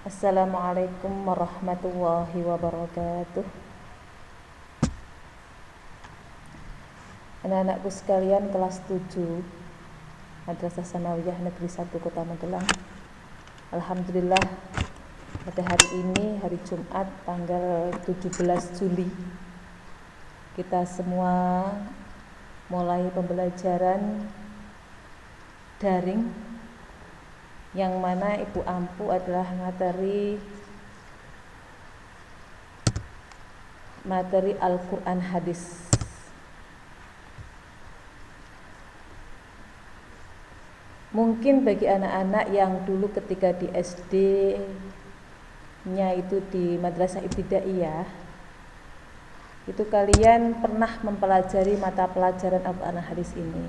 Assalamualaikum warahmatullahi wabarakatuh. Anak-anakku sekalian, kelas 7 Madrasah Sanawiyah Negeri 1 Kota Magelang. Alhamdulillah, pada hari ini, hari Jumat tanggal 17 Juli, kita semua mulai pembelajaran daring, yang mana Ibu Ampu adalah materi Al-Quran hadis. Mungkin bagi anak-anak yang dulu ketika di SD-nya itu di Madrasah Ibtidaiyah, itu kalian pernah mempelajari mata pelajaran Al-Quran hadis ini.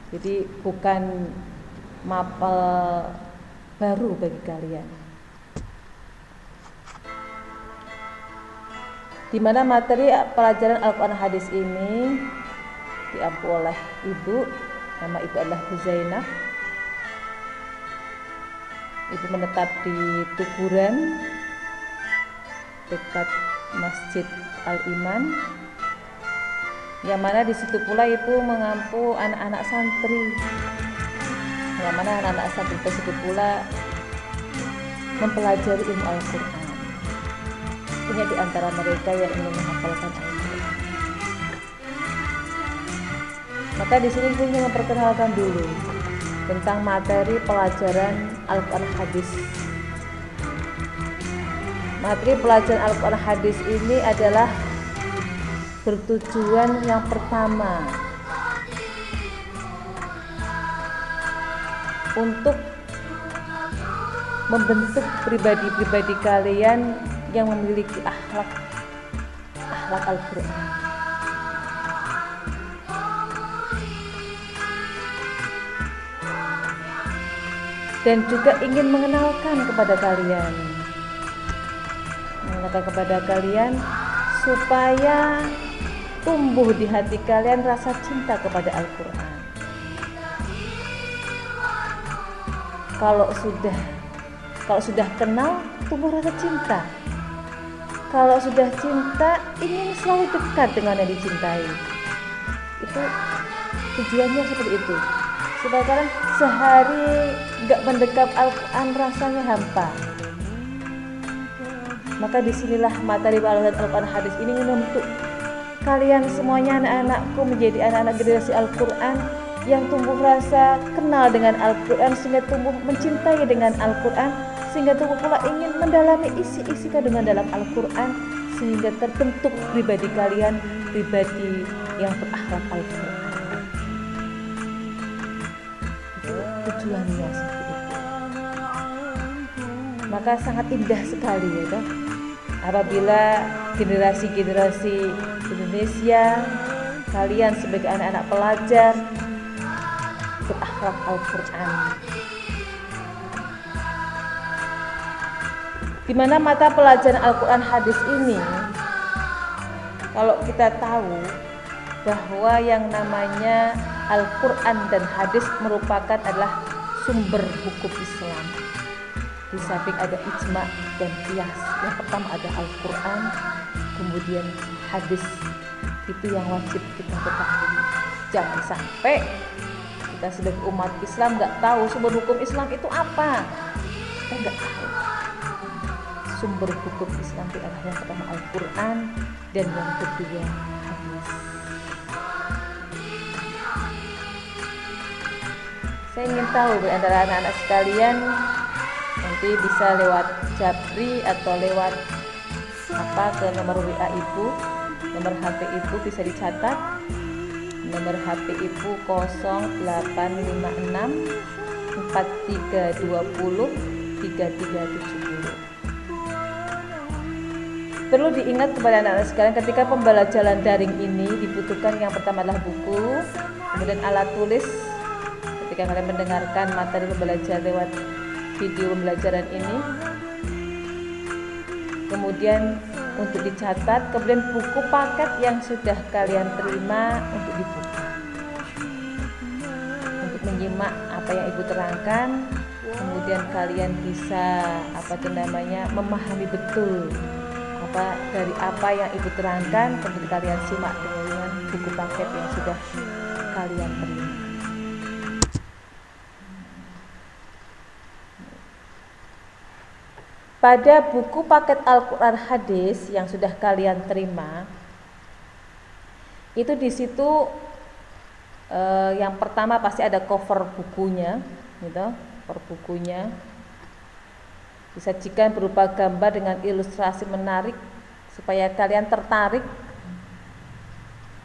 Jadi bukan mapel baru bagi kalian, di mana materi pelajaran Al-Quran hadis ini diampu oleh ibu. Nama ibu adalah Bu Zainah. Ibu menetap di Tuguran dekat Masjid Al-Iman, yang mana di situ pula ibu mengampu anak-anak santri, yang mana anak-anak santri tersebut pula mempelajari ilmu Al-Quran. Punya di antara mereka yang ingin menghafalkan Al-Quran. Maka di sini saya ingin memperkenalkan dulu tentang materi pelajaran Al-Quran hadis. Materi pelajaran Al-Quran hadis ini adalah bertujuan yang pertama untuk membentuk pribadi-pribadi kalian yang memiliki akhlak Al-Quran. Dan juga ingin mengenalkan kepada kalian supaya tumbuh di hati kalian rasa cinta kepada Al-Quran. Kalau sudah kenal, tumbuh rasa cinta. Kalau sudah cinta, ingin selalu dekat dengan yang dicintai. Itu tujuannya seperti itu. Supaya kalian sehari gak mendekap Al-Quran rasanya hampa. Maka disinilah materi pelajaran Al-Quran hadis ini untuk kalian semuanya, anak-anakku, menjadi anak-anak generasi Al-Quran yang tumbuh rasa kenal dengan Al-Quran, sehingga tumbuh mencintai dengan Al-Quran, sehingga tumbuh pula ingin mendalami isi-isi kandungan dalam Al-Quran, sehingga terbentuk pribadi kalian, pribadi yang berakhlak Al-Quran. Tujuannya seperti itu. Maka sangat indah sekali ya kan, apabila generasi-generasi Indonesia, kalian sebagai anak-anak pelajar berakhlak Al-Quran, di mana mata pelajaran Al-Quran hadis ini, kalau kita tahu bahwa yang namanya Al-Quran dan hadis merupakan adalah sumber hukum Islam. Di samping ada ijma dan qiyas, yang pertama ada Al-Quran, kemudian hadis. Itu yang wajib kita ketahui. Jangan sampai kita sebagai umat Islam nggak tahu sumber hukum Islam itu apa. Kita nggak tahu. Sumber hukum Islam itu adalah yang pertama Al-Quran dan yang kedua hadis. Saya ingin tahu dari antara anak-anak sekalian, nanti bisa lewat Jabri atau lewat ke nomor WA Ibu, nomor HP Ibu bisa dicatat. Nomor HP Ibu 0856 4320 3370. Perlu diingat kepada anak-anak sekalian, ketika pembelajaran daring ini dibutuhkan yang pertama adalah buku, kemudian alat tulis. Ketika kalian mendengarkan materi pembelajaran lewat video pembelajaran ini, kemudian untuk dicatat, kemudian buku paket yang sudah kalian terima untuk dibuka, untuk menyimak apa yang Ibu terangkan, kemudian kalian bisa memahami betul dari apa yang ibu terangkan, kemudian kalian simak dengan buku paket yang sudah kalian terima. Pada buku paket Al-Quran Hadis yang sudah kalian terima, itu di situ yang pertama pasti ada cover bukunya, gitu, cover bukunya disajikan berupa gambar dengan ilustrasi menarik supaya kalian tertarik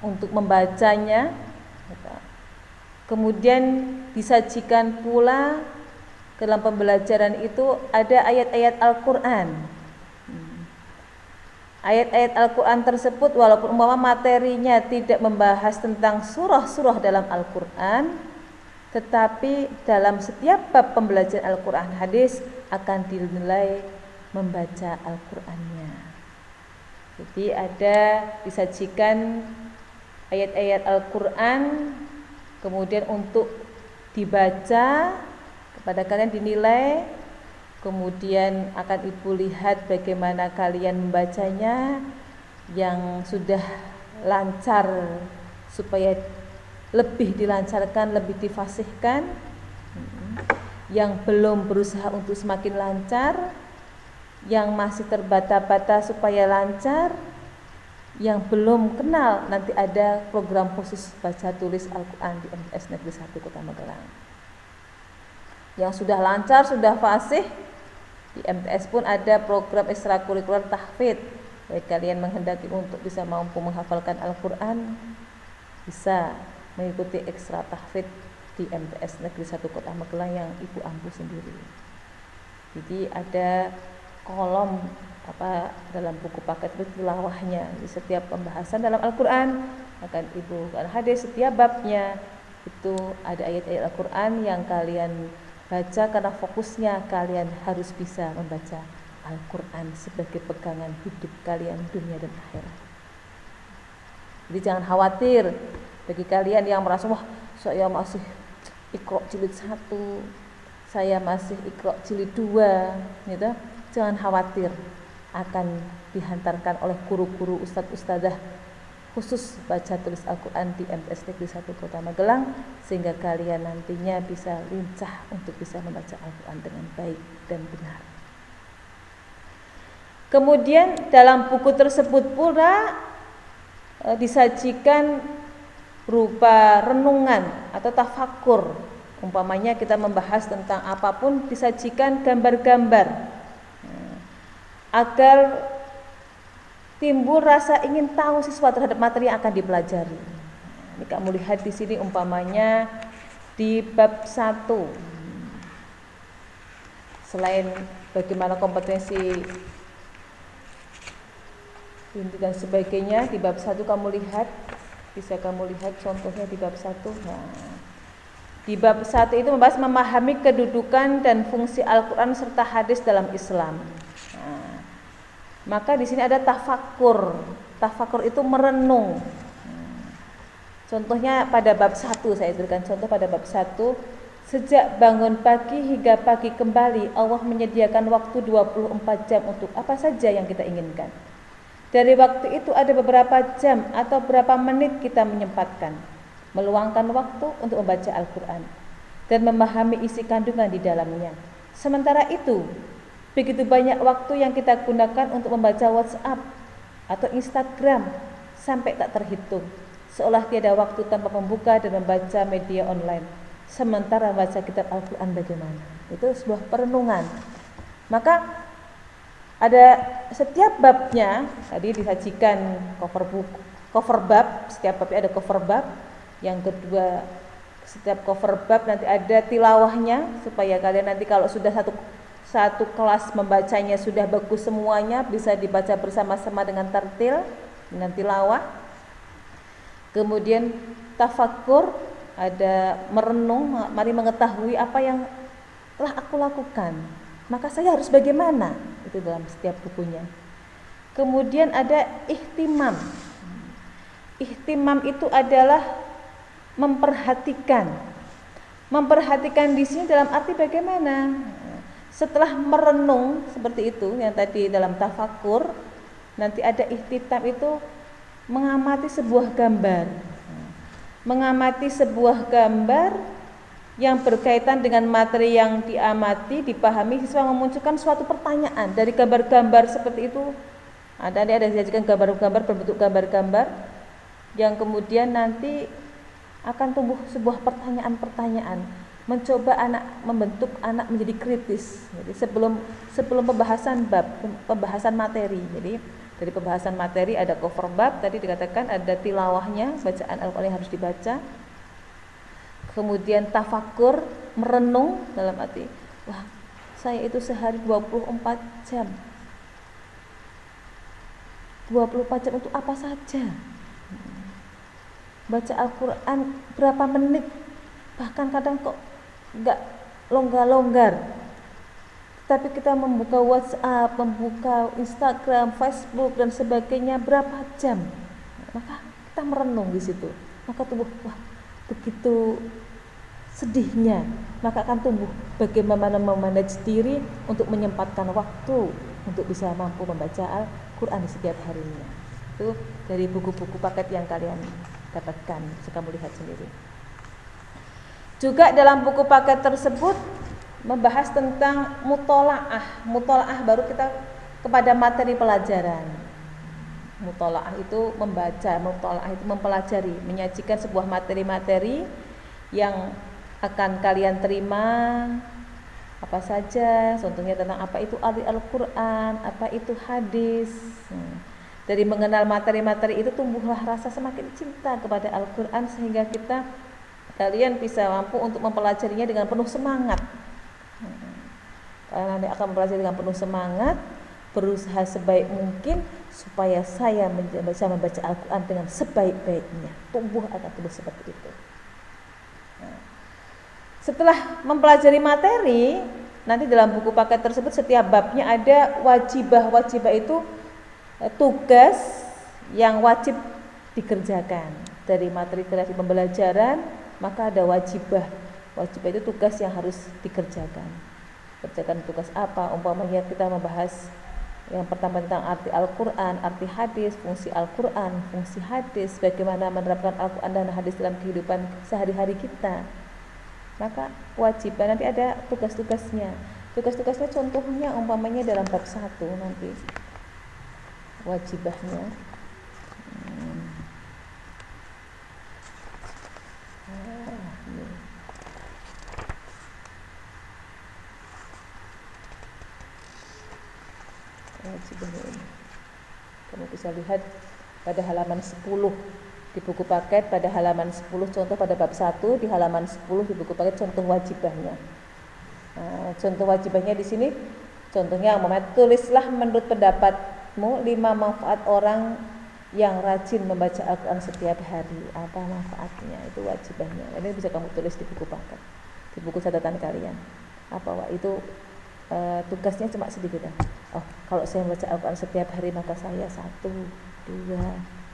untuk membacanya. Kemudian disajikan pula dalam pembelajaran itu ada ayat-ayat Al-Quran. Ayat-ayat Al-Quran tersebut walaupun umpama materinya tidak membahas tentang surah-surah dalam Al-Quran, tetapi dalam setiap bab pembelajaran Al-Quran hadis akan dinilai membaca Al-Qurannya. Jadi disajikan ayat-ayat Al-Quran, kemudian untuk dibaca kepada kalian dinilai, kemudian akan ibu lihat bagaimana kalian membacanya, yang sudah lancar supaya lebih dilancarkan, lebih difasihkan, yang belum berusaha untuk semakin lancar, yang masih terbata-bata supaya lancar, yang belum kenal nanti ada program khusus baca tulis Al-Quran di MTS Negeri 1 Kota Magelang. Yang sudah lancar, sudah fasih, di MTS pun ada program ekstrakurikuler tahfidz. Bagi kalian menghendaki untuk bisa mampu menghafalkan Al-Quran, bisa mengikuti ekstra tahfidz di MTS Negeri 1 Kota Magelang yang ibu ampu sendiri. Jadi ada kolom dalam buku paket itu tilawahnya. Di setiap pembahasan dalam Al-Quran akan ibu hadis, setiap babnya itu ada ayat-ayat Al-Quran yang kalian baca, karena fokusnya kalian harus bisa membaca Al-Quran sebagai pegangan hidup kalian dunia dan akhirat. Jadi jangan khawatir bagi kalian yang merasa wah saya masih Iqra jilid 1, saya masih Iqra jilid 2 gitu. Jangan khawatir, akan dihantarkan oleh guru-guru ustadz-ustadzah khusus baca tulis Al-Quran di MTS Negeri 1 Kota Magelang, sehingga kalian nantinya bisa lincah untuk bisa membaca Al-Quran dengan baik dan benar. Kemudian dalam buku tersebut pula disajikan berupa renungan atau tafakur. Umpamanya kita membahas tentang apapun, disajikan gambar-gambar agar timbul rasa ingin tahu siswa terhadap materi yang akan dipelajari. Ini kamu lihat di sini umpamanya di bab 1. Selain bagaimana kompetensi dan sebagainya, di bab 1 kamu lihat, bisa kamu lihat contohnya di bab 1. Nah, di bab 1 itu membahas memahami kedudukan dan fungsi Al-Quran serta hadis dalam Islam. Maka di sini ada tafakur. Tafakur itu merenung. Contohnya pada bab 1, saya berikan contoh pada bab 1. Sejak bangun pagi hingga pagi kembali, Allah menyediakan waktu 24 jam untuk apa saja yang kita inginkan. Dari waktu itu ada beberapa jam atau berapa menit kita menyempatkan, meluangkan waktu untuk membaca Al-Quran dan memahami isi kandungan di dalamnya. Sementara itu, begitu banyak waktu yang kita gunakan untuk membaca WhatsApp atau Instagram sampai tak terhitung, seolah tiada waktu tanpa membuka dan membaca media online. Sementara membaca kitab Al-Quran bagaimana? Itu sebuah perenungan. Maka ada setiap babnya tadi disajikan cover bab, setiap babnya ada cover bab. Yang kedua, setiap cover bab nanti ada tilawahnya supaya kalian nanti kalau sudah satu kelas membacanya sudah bagus semuanya, bisa dibaca bersama-sama dengan tartil, dengan tilawah. Kemudian tafakur, ada merenung, mari mengetahui apa yang telah aku lakukan, maka saya harus bagaimana, itu dalam setiap bukunya. Kemudian ada ihtimam. Ihtimam itu adalah memperhatikan Memperhatikan di sini dalam arti bagaimana? Setelah merenung seperti itu, yang tadi dalam tafakur, nanti ada ihtitam itu mengamati sebuah gambar. Mengamati sebuah gambar yang berkaitan dengan materi yang diamati, dipahami, siswa memunculkan suatu pertanyaan dari gambar-gambar seperti itu. Ada disajikan gambar-gambar berbentuk gambar-gambar yang kemudian nanti akan tumbuh sebuah pertanyaan-pertanyaan, mencoba membentuk anak menjadi kritis. Jadi sebelum pembahasan bab, pembahasan materi. Jadi dari pembahasan materi ada cover bab, tadi dikatakan ada tilawahnya, bacaan Al-Qur'an yang harus dibaca. Kemudian tafakur, merenung dalam arti, wah, saya itu sehari 24 jam. 24 jam itu apa saja? Baca Al-Quran berapa menit, bahkan kadang kok nggak longgar-longgar, tapi kita membuka WhatsApp, membuka Instagram, Facebook dan sebagainya berapa jam, maka kita merenung di situ, maka tumbuh, wah, begitu sedihnya, maka akan tumbuh bagaimana memanage diri untuk menyempatkan waktu untuk bisa mampu membaca Al-Quran di setiap harinya. Itu dari buku-buku paket yang kalian dapatkan, bisa kamu lihat sendiri. Juga dalam buku paket tersebut membahas tentang mutolaah. Mutolaah baru kita kepada materi pelajaran. Mutolaah itu membaca, mutolaah itu mempelajari, menyajikan sebuah materi-materi yang akan kalian terima apa saja, contohnya tentang apa itu Al-Quran, apa itu hadis. Dari mengenal materi-materi itu tumbuhlah rasa semakin cinta kepada Al-Quran sehingga kalian bisa mampu untuk mempelajarinya dengan penuh semangat. Kalian nanti akan mempelajari dengan penuh semangat, berusaha sebaik mungkin supaya saya bisa membaca Al-Quran dengan sebaik-baiknya. Akan tumbuh seperti itu. Setelah mempelajari materi, nanti dalam buku paket tersebut setiap babnya ada wajibah. Wajibah itu tugas yang wajib dikerjakan dari materi pembelajaran, maka ada wajibah. Wajibah itu tugas yang harus dikerjakan. Kerjakan tugas apa? Umpamanya kita membahas yang pertama tentang arti Al-Quran, arti hadis, fungsi Al-Quran, fungsi hadis, bagaimana menerapkan Al-Quran dan hadis dalam kehidupan sehari-hari kita. Maka wajibah nanti ada tugas-tugasnya. Tugas-tugasnya contohnya umpamanya dalam bab 1 nanti wajibahnya. Wajibahnya ini kamu bisa lihat pada halaman 10 di buku paket, pada halaman 10 contoh pada bab 1 di halaman 10 di buku paket contoh wajibahnya. Contoh wajibahnya di sini contohnya tulislah menurut pendapatmu 5 manfaat orang yang rajin membaca Al-Quran setiap hari. Apa manfaatnya? Itu wajibahnya. Ini bisa kamu tulis di buku paket, di buku catatan kalian. Apa itu tugasnya cuma sedikit ya. Oh, kalau saya membaca Al-Quran setiap hari maka saya 1, 2,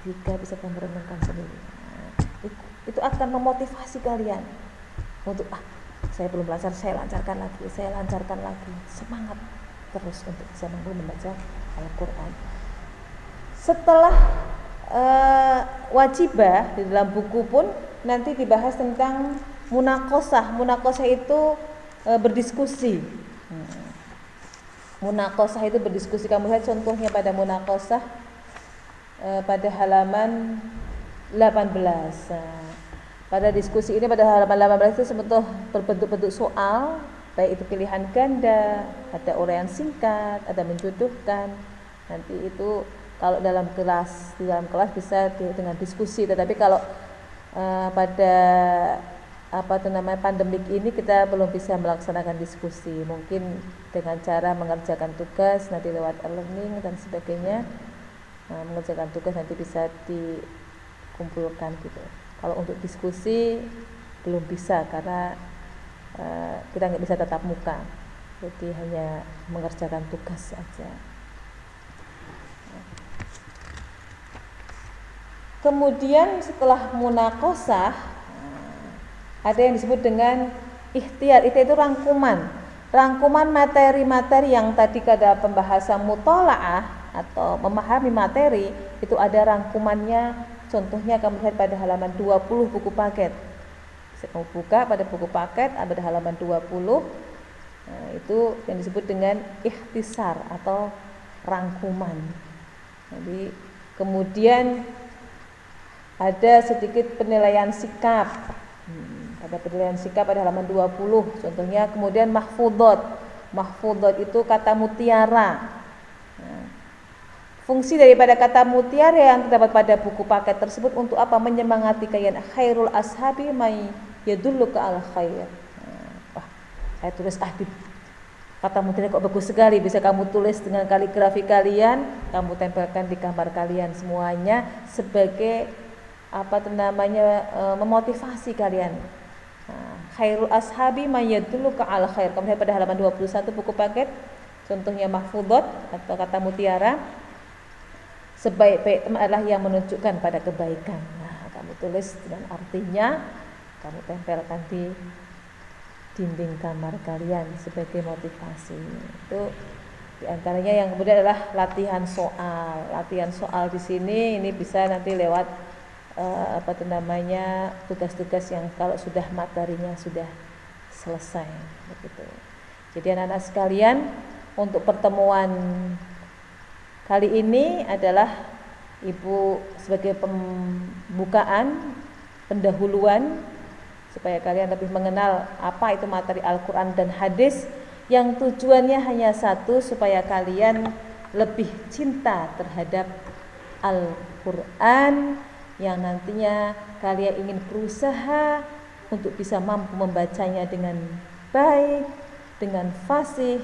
3 bisa kamu renungkan sendiri. Itu akan memotivasi kalian untuk saya belum lancar, saya lancarkan lagi, semangat terus untuk bisa mampu membaca Al-Quran. Setelah wajibah di dalam buku pun nanti dibahas tentang munaqashah. Munaqashah itu berdiskusi. Munaqashah itu berdiskusi. Kamu lihat contohnya pada munaqashah pada halaman 18. Pada diskusi ini pada halaman 18 itu sebetulnya berbentuk-bentuk soal, baik itu pilihan ganda, ada uraian singkat, ada menjodohkan. Nanti itu kalau di dalam kelas bisa dengan diskusi. Tetapi kalau pada pandemik ini kita belum bisa melaksanakan diskusi. Mungkin dengan cara mengerjakan tugas nanti lewat e-learning dan sebagainya. Mengerjakan tugas nanti bisa dikumpulkan gitu. Kalau untuk diskusi belum bisa karena kita nggak bisa tatap muka, jadi hanya mengerjakan tugas saja. Kemudian setelah munaqashah ada yang disebut dengan Ikhtiar itu rangkuman materi-materi yang tadi kada pembahasan mutolaah atau memahami materi, itu ada rangkumannya. Contohnya kamu lihat pada halaman 20 buku paket. Saya mau buka pada buku paket ada halaman 20. Nah, itu yang disebut dengan ikhtisar atau rangkuman. Jadi kemudian ada sedikit penilaian sikap. Ada penilaian sikap pada halaman 20. Contohnya kemudian mahfudot. Mahfudot itu kata mutiara. Nah, fungsi daripada kata mutiara yang terdapat pada buku paket tersebut untuk apa? Menyemangati kalian. Khairul ashabi may yadulluka al khair. Wah, saya tulis di kata mutiara kok bagus sekali, bisa kamu tulis dengan kaligrafi kalian, kamu tempelkan di kamar kalian semuanya sebagai memotivasi kalian. Khairul ashabi mayyadulluka al khair. Kamu lihat pada halaman 21 buku paket, contohnya mahfudot atau kata mutiara. Sebaik-baik teman adalah yang menunjukkan pada kebaikan. Nah, kamu tulis dengan artinya, kamu tempelkan di dinding kamar kalian sebagai motivasi. Itu diantaranya yang kemudian adalah latihan soal. Latihan soal di sini ini bisa nanti lewat tugas-tugas yang kalau sudah materinya sudah selesai begitu. Jadi anak-anak sekalian, untuk pertemuan kali ini adalah Ibu sebagai pembukaan, pendahuluan supaya kalian lebih mengenal apa itu materi Al-Quran dan hadis, yang tujuannya hanya satu, supaya kalian lebih cinta terhadap Al-Quran, yang nantinya kalian ingin berusaha untuk bisa mampu membacanya dengan baik, dengan fasih,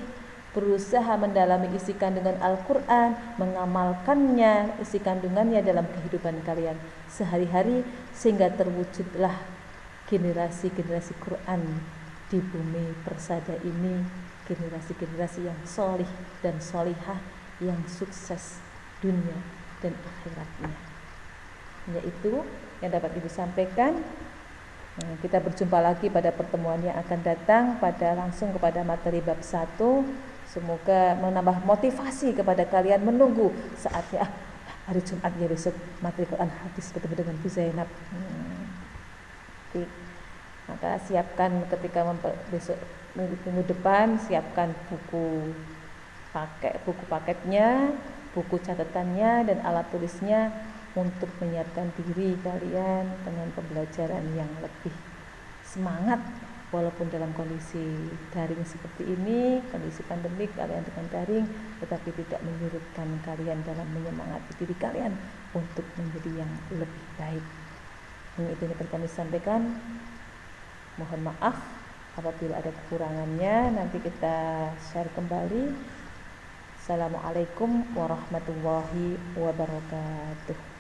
berusaha mendalami isi kandungan Al-Quran, mengamalkannya, isi kandungannya dalam kehidupan kalian sehari-hari, sehingga terwujudlah generasi-generasi Quran di bumi persada ini, generasi-generasi yang solih dan solihah, yang sukses dunia dan akhiratnya. Yaitu yang dapat Ibu sampaikan. Kita berjumpa lagi pada pertemuan yang akan datang langsung kepada materi bab 1. Semoga menambah motivasi kepada kalian menunggu saatnya hari Jumatnya besok materi Quran hadis ketemu dengan Bu Zainab. Maka siapkan ketika besok minggu depan, siapkan buku paketnya, buku catatannya dan alat tulisnya untuk menyiapkan diri kalian dengan pembelajaran yang lebih semangat, walaupun dalam kondisi daring seperti ini, kondisi pandemik, kalian dengan daring, tetapi tidak menyurutkan kalian dalam menyemangati diri kalian untuk menjadi yang lebih baik. Ini itu yang dapat kami sampaikan. Mohon maaf apabila ada kekurangannya, nanti kita share kembali. Assalamualaikum warahmatullahi wabarakatuh.